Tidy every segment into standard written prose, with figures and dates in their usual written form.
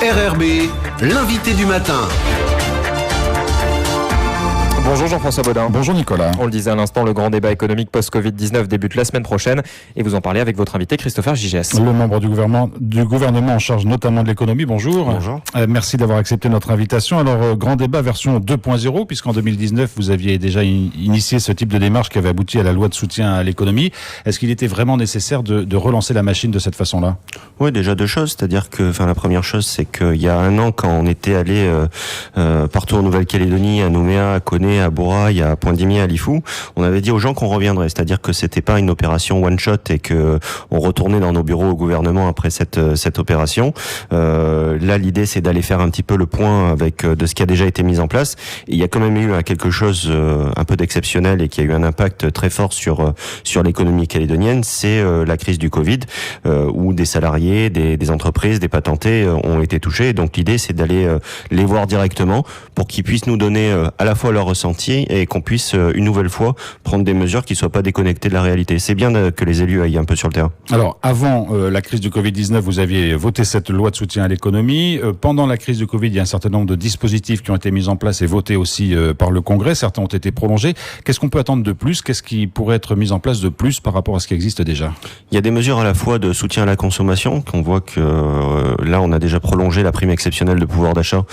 RRB, l'invité du matin. Bonjour Jean-François Baudin. Bonjour Nicolas. On le disait à l'instant, le grand débat économique post-Covid-19 débute la semaine prochaine et vous en parlez avec votre invité Christopher Gigès. Le membre du gouvernement en charge notamment de l'économie. Bonjour. Bonjour. Merci d'avoir accepté notre invitation. Alors, grand débat version 2.0, puisqu'en 2019, vous aviez déjà initié ce type de démarche qui avait abouti à la loi de soutien à l'économie. Est-ce qu'il était vraiment nécessaire de relancer la machine de cette façon-là ? Oui, déjà deux choses. C'est-à-dire que, la première chose, c'est qu'il y a un an, quand on était allé partout en Nouvelle-Calédonie, à Nouméa, à Koné, à Bourail, à Pointe-Dimier, à Lifou, on avait dit aux gens qu'on reviendrait. C'est-à-dire que c'était pas une opération one shot et que on retournait dans nos bureaux au gouvernement après cette opération. Là, l'idée, c'est d'aller faire un petit peu le point avec de ce qui a déjà été mis en place. Et il y a quand même eu quelque chose un peu d'exceptionnel et qui a eu un impact très fort sur l'économie calédonienne. C'est la crise du Covid, où des salariés, des entreprises, des patentés ont été touchés. Donc l'idée, c'est d'aller les voir directement pour qu'ils puissent nous donner à la fois leur ressenti et qu'on puisse une nouvelle fois prendre des mesures qui soient pas déconnectées de la réalité. C'est bien que les élus aillent un peu sur le terrain. Alors, avant la crise du Covid-19, vous aviez voté cette loi de soutien à l'économie. Pendant la crise du Covid, il y a un certain nombre de dispositifs qui ont été mis en place et votés aussi par le Congrès. Certains ont été prolongés. Qu'est-ce qu'on peut attendre de plus ? Qu'est-ce qui pourrait être mis en place de plus par rapport à ce qui existe déjà ? Il y a des mesures à la fois de soutien à la consommation, qu'on voit que là, on a déjà prolongé la prime exceptionnelle de pouvoir d'achat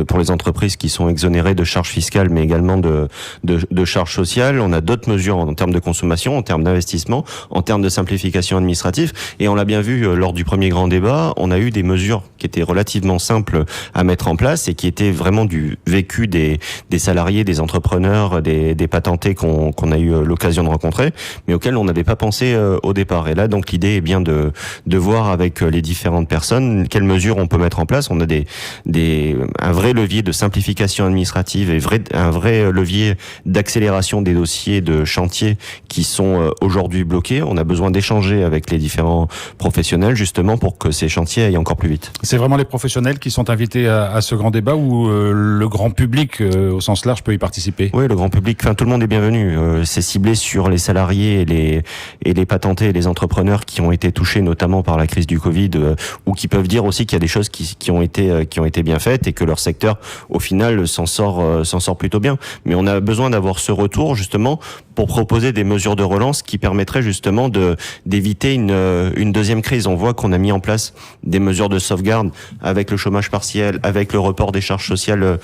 pour les entreprises qui sont exonérées de charges fiscales, mais également de charges sociales. On a d'autres mesures en termes de consommation, en termes d'investissement, en termes de simplification administrative. Et on l'a bien vu lors du premier grand débat, on a eu des mesures qui étaient relativement simples à mettre en place et qui étaient vraiment du vécu des salariés, des entrepreneurs, des patentés qu'on a eu l'occasion de rencontrer, mais auxquels on n'avait pas pensé au départ. Et là, donc, l'idée est bien de voir avec les différentes personnes quelles mesures on peut mettre en place. On a un vrai levier de simplification administrative et un vrai levier d'accélération des dossiers de chantier qui sont aujourd'hui bloqués. On a besoin d'échanger avec les différents professionnels justement pour que ces chantiers aillent encore plus vite. C'est vraiment les professionnels qui sont invités à ce grand débat ou le grand public au sens large peut y participer ? Oui, le grand public, tout le monde est bienvenu. C'est ciblé sur les salariés et les patentés et les entrepreneurs qui ont été touchés notamment par la crise du Covid ou qui peuvent dire aussi qu'il y a des choses qui ont été bien faites et que leur secteur au final s'en sort plutôt bien. Mais on a besoin d'avoir ce retour justement pour proposer des mesures de relance qui permettraient justement d'éviter une deuxième crise. On voit qu'on a mis en place des mesures de sauvegarde avec le chômage partiel, avec le report des charges sociales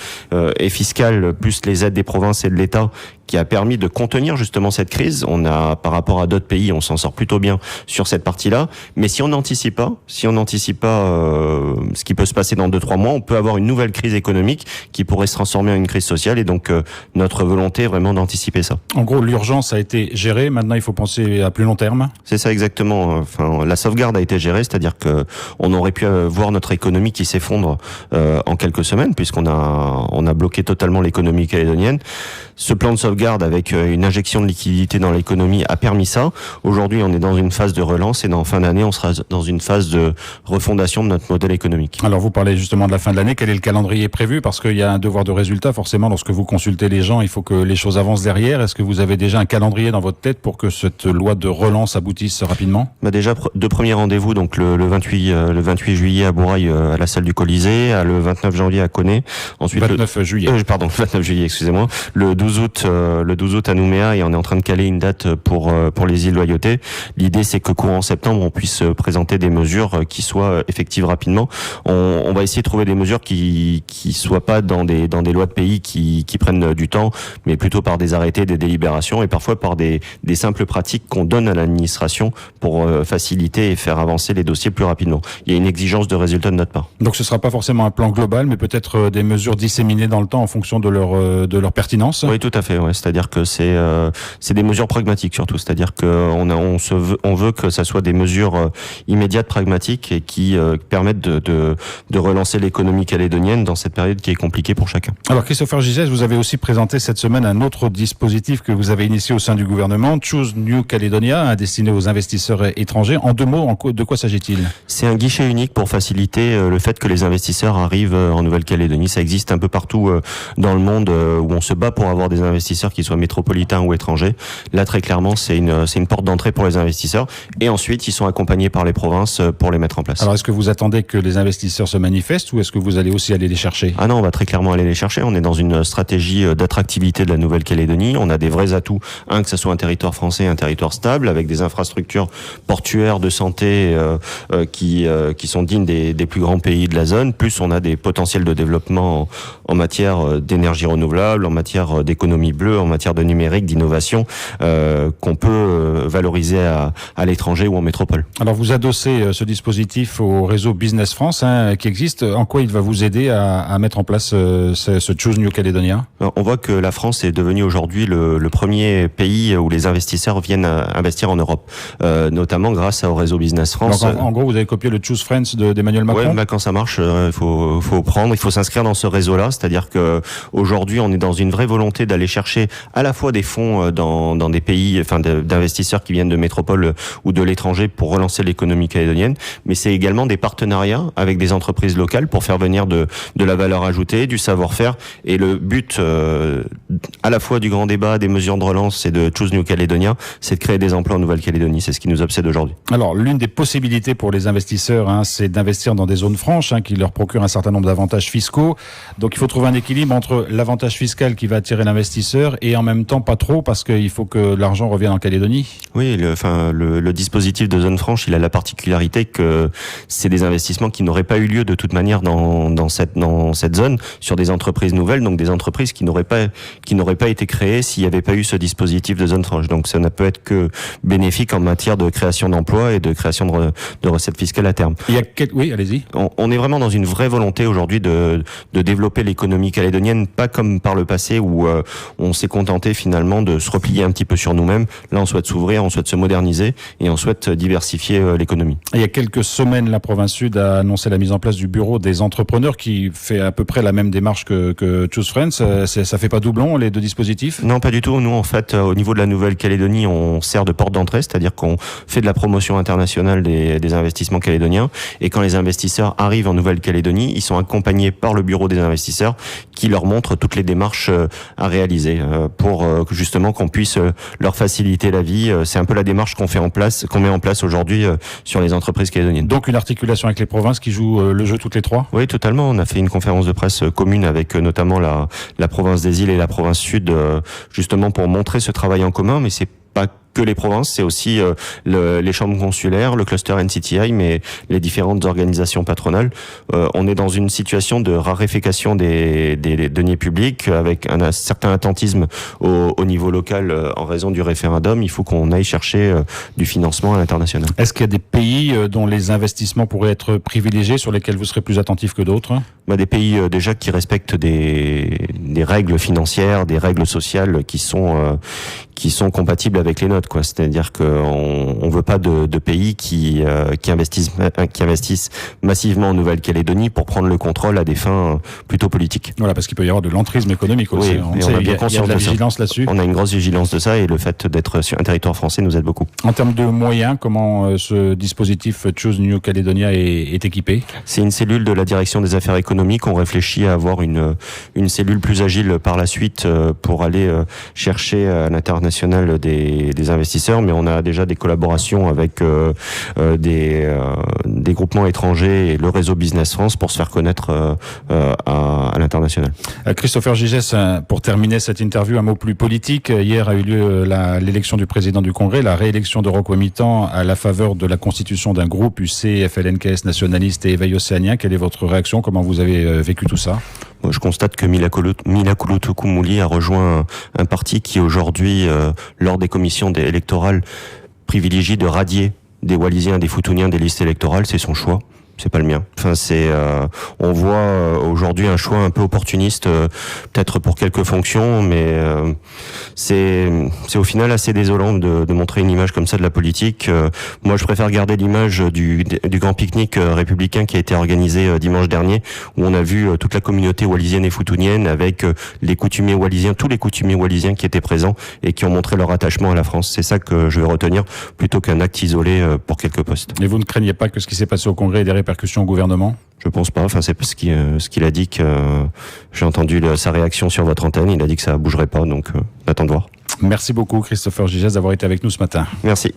et fiscales, plus les aides des provinces et de l'État, qui a permis de contenir justement cette crise. On a, par rapport à d'autres pays, on s'en sort plutôt bien sur cette partie-là. Mais si on n'anticipe pas ce qui peut se passer dans 2-3 mois, on peut avoir une nouvelle crise économique qui pourrait se transformer en une crise sociale. Et donc, notre volonté est vraiment d'anticiper ça. En gros, l'urgence a été gérée. Maintenant, il faut penser à plus long terme. C'est ça exactement. La sauvegarde a été gérée, c'est-à-dire que on aurait pu voir notre économie qui s'effondre en quelques semaines, puisqu'on a bloqué totalement l'économie calédonienne. Ce plan de sauvegarde avec une injection de liquidité dans l'économie a permis ça. Aujourd'hui, on est dans une phase de relance et en fin d'année, on sera dans une phase de refondation de notre modèle économique. Alors, vous parlez justement de la fin de l'année. Quel est le calendrier prévu ? Parce qu'il y a un devoir de résultat. Forcément, lorsque vous consultez les gens, il faut que les choses avancent derrière. Est-ce que vous avez déjà un calendrier dans votre tête pour que cette loi de relance aboutisse rapidement ? Déjà, deux premiers rendez-vous, donc le 28 juillet à Bourail, à la salle du Colisée, le 29 janvier à Koné. Ensuite, 29 juillet. Le 29 juillet, excusez-moi. Le 12 août à Nouméa, et on est en train de caler une date pour les îles Loyauté. L'idée, c'est que courant septembre, on puisse présenter des mesures qui soient effectives rapidement. On va essayer de trouver des mesures qui soient pas dans des lois de pays qui prennent du temps, mais plutôt par des arrêtés, des délibérations et parfois par des simples pratiques qu'on donne à l'administration pour faciliter et faire avancer les dossiers plus rapidement. Il y a une exigence de résultat de notre part. Donc ce sera pas forcément un plan global, mais peut-être des mesures disséminées dans le temps en fonction de leur pertinence. Oui, tout à fait. Ouais. C'est-à-dire que c'est des mesures pragmatiques surtout. C'est-à-dire que on veut que ça soit des mesures immédiates, pragmatiques et qui permettent de relancer l'économie calédonienne dans cette période qui est compliquée pour chacun. Alors Christopher Gigès, vous avez aussi aussi présenté cette semaine un autre dispositif que vous avez initié au sein du gouvernement, Choose New Caledonia, destiné aux investisseurs étrangers. En 2 mots, de quoi s'agit-il? C'est un guichet unique pour faciliter le fait que les investisseurs arrivent en Nouvelle-Calédonie. Ça existe un peu partout dans le monde où on se bat pour avoir des investisseurs qui soient métropolitains ou étrangers. Là, très clairement, c'est une porte d'entrée pour les investisseurs. Et ensuite, ils sont accompagnés par les provinces pour les mettre en place. Alors, est-ce que vous attendez que les investisseurs se manifestent ou est-ce que vous allez aussi aller les chercher? Ah non, on va très clairement aller les chercher. On est dans une stratégie d'attractivité de la Nouvelle-Calédonie. On a des vrais atouts. Que ce soit un territoire français, un territoire stable, avec des infrastructures portuaires de santé qui sont dignes des plus grands pays de la zone. Plus on a des potentiels de développement en matière d'énergie renouvelable, en matière d'économie bleue, en matière de numérique, d'innovation, qu'on peut valoriser à l'étranger ou en métropole. Alors vous adossez ce dispositif au réseau Business France qui existe. En quoi il va vous aider à mettre en place ce Choose New Caledonia? On voit que la France est devenue aujourd'hui le premier pays où les investisseurs viennent investir en Europe, notamment grâce au réseau Business France. Donc en gros, vous avez copié le Choose France d'Emmanuel Macron? Ouais, quand ça marche, il faut il faut s'inscrire dans ce réseau-là. C'est-à-dire que aujourd'hui, on est dans une vraie volonté d'aller chercher à la fois des fonds dans des pays, d'investisseurs qui viennent de métropole ou de l'étranger pour relancer l'économie calédonienne, mais c'est également des partenariats avec des entreprises locales pour faire venir de la valeur ajoutée, du savoir-faire. Et le but à la fois du grand débat, des mesures de relance et de Choose New Caledonia, c'est de créer des emplois en Nouvelle-Calédonie. C'est ce qui nous obsède aujourd'hui. Alors, l'une des possibilités pour les investisseurs, c'est d'investir dans des zones franches qui leur procurent un certain nombre d'avantages fiscaux. Donc, il faut trouver un équilibre entre l'avantage fiscal qui va attirer l'investisseur et en même temps pas trop parce qu'il faut que l'argent revienne en Calédonie. Oui, le dispositif de zone franche, il a la particularité que c'est des investissements qui n'auraient pas eu lieu de toute manière dans cette zone sur des entreprises nouvelles, donc des entreprises qui n'auraient pas été créées s'il n'y avait pas eu ce dispositif de zone franche. Donc ça ne peut être que bénéfique en matière de création d'emplois et de création de recettes fiscales à terme. Oui, allez-y. On est vraiment dans une vraie volonté aujourd'hui de développer l'économie calédonienne, pas comme par le passé où on s'est contenté finalement de se replier un petit peu sur nous-mêmes. Là, on souhaite s'ouvrir, on souhaite se moderniser et on souhaite diversifier l'économie. Il y a quelques semaines, la province Sud a annoncé la mise en place du bureau des entrepreneurs qui fait à peu près la même démarche que Choose France. Ça fait pas doublon, les deux dispositifs? Non, pas du tout. Nous, en fait, au niveau de la Nouvelle-Calédonie, on sert de porte d'entrée, c'est-à-dire qu'on fait de la promotion internationale des investissements calédoniens. Et quand les investisseurs arrivent en Nouvelle-Calédonie, ils sont accompagnés par le bureau des investisseurs qui leur montre toutes les démarches à réaliser pour justement qu'on puisse leur faciliter la vie. C'est un peu la démarche qu'on met en place aujourd'hui sur les entreprises calédoniennes. Donc une articulation avec les provinces qui jouent le jeu toutes les trois? Oui, totalement. On a fait une conférence de presse commune avec notamment la province des Îles et la province Sud, justement pour montrer ce travail en commun, mais c'est pas que les provinces, c'est aussi les chambres consulaires, le cluster NCTI, mais les différentes organisations patronales. On est dans une situation de raréfaction des deniers publics avec un certain attentisme au niveau local en raison du référendum. Il faut qu'on aille chercher du financement à l'international. Est-ce qu'il y a des pays dont les investissements pourraient être privilégiés, sur lesquels vous serez plus attentif que d'autres? Des pays déjà qui respectent des règles financières, des règles sociales qui sont compatibles avec les nôtres, quoi. C'est-à-dire qu'on veut pas de pays qui investissent massivement en Nouvelle-Calédonie pour prendre le contrôle à des fins plutôt politiques. Voilà, parce qu'il peut y avoir de l'entrisme économique aussi. Oui, on a bien conscience de la de ça. Vigilance là-dessus. On a une grosse vigilance de ça et le fait d'être sur un territoire français nous aide beaucoup. En termes de moyens, comment ce dispositif Choose New Caledonia est équipé? C'est une cellule de la direction des affaires économiques. On réfléchit à avoir une cellule plus agile par la suite pour aller chercher à l'international des investisseurs, mais on a déjà des collaborations avec des groupements étrangers et le réseau Business France pour se faire connaître à l'international. Christopher Gigès, pour terminer cette interview, un mot plus politique. Hier a eu lieu l'élection du président du Congrès, la réélection de Roch Wamitan à la faveur de la constitution d'un groupe UC, FLNKS nationaliste et Éveil océanien. Quelle est votre réaction? Comment vous avez vécu tout ça? Moi, je constate que Milakolo Tukumuli a rejoint un parti qui aujourd'hui, lors des commissions électorales, privilégie de radier des Wallisiens, des Futuniens des listes électorales. C'est son choix. c'est pas le mien. Enfin, on voit aujourd'hui un choix un peu opportuniste, peut-être pour quelques fonctions, mais c'est au final assez désolant de montrer une image comme ça de la politique. Moi, je préfère garder l'image du grand pique-nique républicain qui a été organisé dimanche dernier, où on a vu toute la communauté wallisienne et foutounienne avec les coutumiers wallisiens, tous les coutumiers wallisiens qui étaient présents et qui ont montré leur attachement à la France. C'est ça que je vais retenir plutôt qu'un acte isolé pour quelques postes. Et vous ne craignez pas que ce qui s'est passé au Congrès ait des répercussions au gouvernement ? Je pense pas. Enfin, c'est ce qu'il a dit, que j'ai entendu sa réaction sur votre antenne. Il a dit que ça bougerait pas, donc on attend de voir. Merci beaucoup Christopher Gigès d'avoir été avec nous ce matin. Merci.